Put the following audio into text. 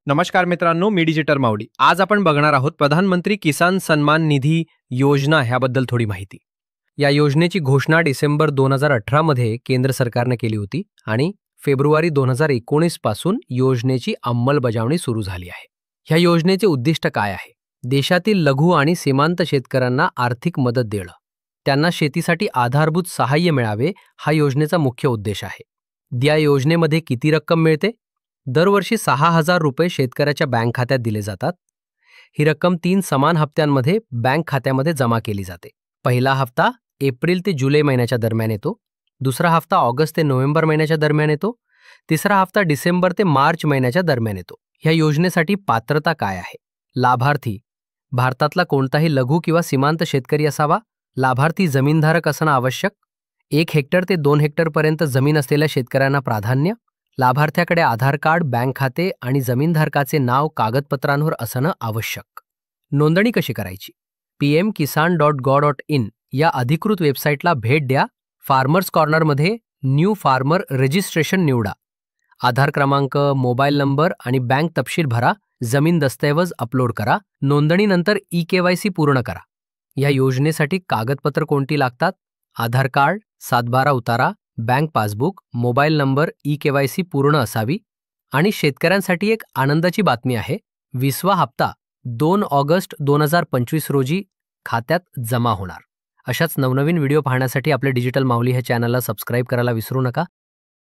नमस्कार मित्रांनो, मी डिजिटल माऊली. आज आपण बघणार आहोत प्रधानमंत्री किसान सन्मान निधी योजना ह्याबद्दल थोडी माहिती. या योजनेची घोषणा डिसेंबर 2018 मध्ये केंद्र सरकारने केली होती आणि फेब्रुवारी 2019 पासून योजनेची अंमलबजावणी सुरू झाली आहे. ह्या योजनेचे उद्दिष्ट काय आहे? देशातील लघु आणि सीमांत शेतकऱ्यांना आर्थिक मदत देणं, त्यांना शेतीसाठी आधारभूत सहाय्य मिळावे हा योजनेचा मुख्य उद्देश आहे. या योजनेमध्ये किती रक्कम मिळते? दरवर्षी 6,000 रुपये शेतकऱ्याच्या बँक खात्यात दिले जातात. ही रक्कम 3 समान हप्त्यांमध्ये बँक खात्यामध्ये जमा केली जाते. पहिला हप्ता एप्रिल ते जुलै महिन्याच्या दरम्यान येतो, दुसरा हप्ता ऑगस्ट ते नोव्हेंबर महिन्याच्या दरम्यान येतो, तिसरा हप्ता डिसेंबर ते मार्च महिन्याच्या दरम्यान येतो. ह्या योजनेसाठी पात्रता काय आहे? लाभार्थी भारतातला कोणताही लघु किंवा सीमांत शेतकरी असावा. लाभार्थी जमीनधारक असणं आवश्यक. 1 हेक्टर ते 2 हेक्टरपर्यंत जमीन असलेल्या शेतकऱ्यांना प्राधान्य. लाभार्थ्याकडे आधार कार्ड, बँक खाते आणि जमीनधारकाचे नाव कागदपत्रांवर असणं आवश्यक. नोंदणी कशी करायची? pmkisan.gov.in या अधिकृत वेबसाईटला भेट द्या. फार्मर्स कॉर्नरमध्ये न्यू फार्मर रजिस्ट्रेशन निवडा. आधार क्रमांक, मोबाईल नंबर आणि बँक तपशील भरा. जमीन दस्तऐवज अपलोड करा. नोंदणीनंतर eKYC पूर्ण करा. या योजनेसाठी कागदपत्र कोणती लागतात? आधार कार्ड, 7/12 उतारा, bank passbook, mobile number, eKYC पूर्ण असावी. आणि शेतकऱ्यांसाठी एक आनंदाची बातमी आहे. 20वा हप्ता 2 ऑगस्ट 2025 रोजी खात्यात जमा होणार. अशाच नवनवीन व्हिडिओ पाहण्यासाठी आपले डिजिटल माऊली ह्या चॅनलला सबस्क्राईब करायला विसरू नका.